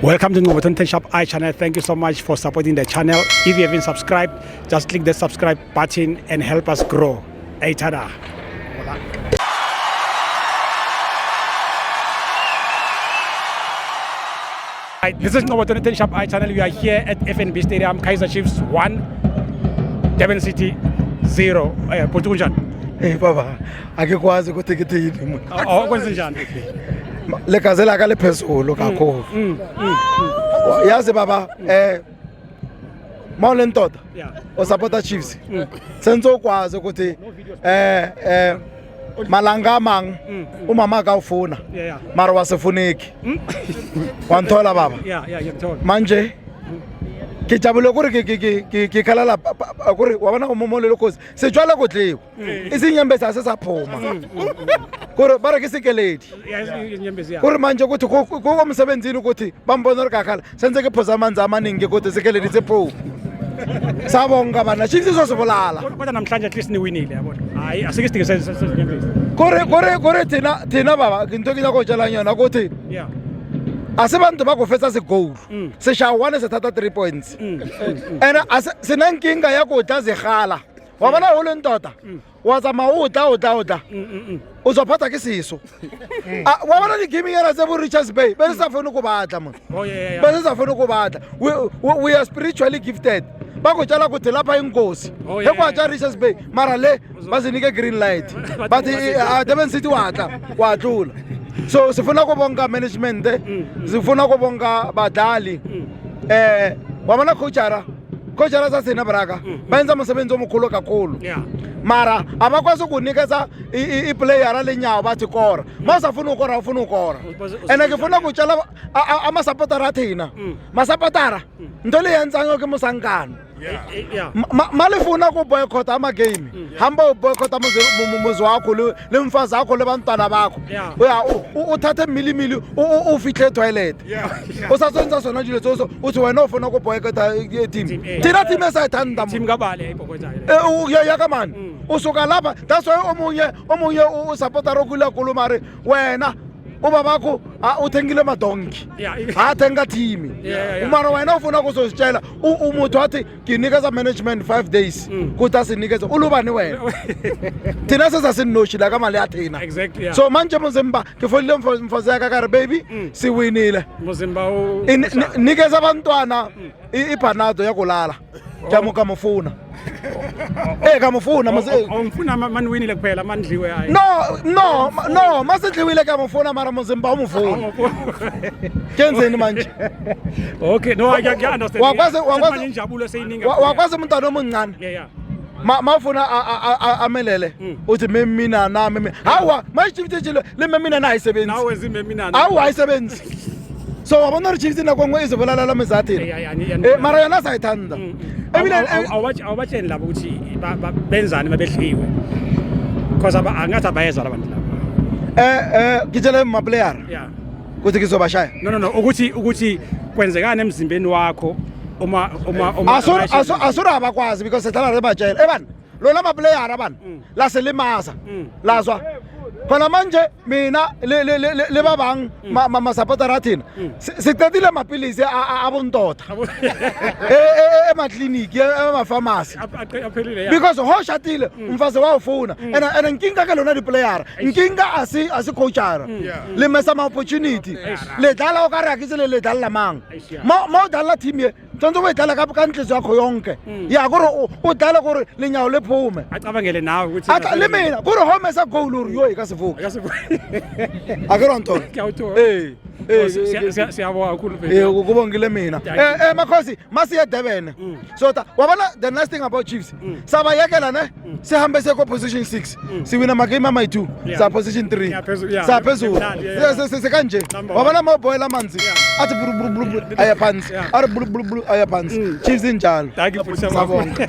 Welcome to Ngobotonten Shop Eye channel. Thank you so much for supporting the channel. If you haven't subscribed, just click the subscribe button and help us grow. Hey, tada. Right, this is Ngobotonten Shop Eye channel. We are here at FNB Stadium, Kaizer Chiefs 1, Durban City 0. Putunjan. Hey baba, akekwazi ukuthi kithi yini. Kwenze njani? Le gazela ka le phezulu kakhulu. Yazi baba, Mawule ntoda. Yeah. O supporter Chiefs. Senzo ukwazi ukuthi malanga mang umama ka ufuna. Yeah. Mara wasefuneki. Wanthola baba. Yeah, ngiyakuthola. Manje ke jabule gore ke khalala gore wa bona mo le lokosi se jwala go tleo isinyembesa se sa phoma gore bara ke sekeledi gore manje ukuthi go msebenzini ukuthi bambona re kakhala senze ke phosa manza amaningi ukuthi sekeledi se pho sabonga bana Chiefs so sibolala kodwa namhlanje at least ni winile yabona hayi asike sidike senyembesa gore thina baba into ke ya go tshela nyana ukuthi yeah asebantu bakufetsa se-goal seshaya 1 sethatha 3 points and sinenkinga ya kudla zighala wabona hole ndoda wazama udla uzophatha ke siso wabona ni game yena se Richards Bay bese safuna ukubadla man bese safuna ukubadla we are spiritually gifted bakutshela ukuthi lapha inkosi ekwatsha Richards Bay mara le bazinike green light but Durban City wadlula so sifuna kubonga management sifuna kubonga badlali wabona coachara sasina baraka bayenza umsebenzi omkhulu kakhulu mara abakwazi ukunikeza iplayer lenyawo bathi kora masafuna ukora ufuna ukora ene ngifuna ukutshela amasupporter athina masupportera into le yenzanga ke musangano malifuna ku boycott ama game hamba boycott muzi wakho le mfazi yakho le bantwana bakho uthathe milimili ufihle toilet usasonza sona nje lezo uthi wena ufuna ku boycott team thina team esayithanda team kabale ayibokoza yaka man usuka lapha that's why omunye usupporter okula kulumari wena uba bakho uthengile madonki athenga team umara wena ufuna ukuzositshela umuntu wathi nginikeza management 5 days kuthi asinikeze ulubani wena thina sesasinoshila kamali yathina exactly so manje muzimba ngifolile mfazi yaka kare baby siwinile muzimba nikeza abantwana ibhanado yakulala jamuka mufuna kamufuna umfuna man winile kuphela mandliwe hayi no masedliwile kamufuna mara muzimba umufuna kenzeni manje okay no I understand wakwazi injabulo seyininga wakwazi umntwana omuncane yeah mafuna amelele uthi mina nami hawa mashifithe le mina na ayisebenzi nawe zime mina hawa ayisebenzi so wabona Chiefs nakongwe izibolala lamizathini mara yona sayithanda awubatsheni labo ukuthi benzani mabehliwe because angathi abayezwa labantu labo ngitshele ama player yeah kuthi kizobashaya no ukuthi kwenzekana emzimbeni wakho uma asura abakwazi because sethala rebatshela ebani lo lama player abani la selimaza lazwa khona manje mina le babang ma supporter athina siqedile amapilisi abontoda ema clinic ema pharmacy because ho shatile umfazi wawufuna and inkinga ke lona di player inkinga asi coachara le mesa ma opportunity le dala o ka re akitsele le dala mang mo dala team ye tonto we dala ka kanhliziyo yakho yonke ya gore o dala gore lenyawo lephume acabangele nawe ukuthi le mina gore home sa goal uri yo ikasivuka akeronto siyabonga kakhulu kubongile mina makhosi masiye Durban so wabona the nice thing about Chiefs sabayekela ne sihambe se position 6 siwina magame ama 2 sa position 3 sa phezulu kanje wabona moboyela manzi athi bulu aya phansi ari bulu aya phansi Chiefs injalo thank you for sabonga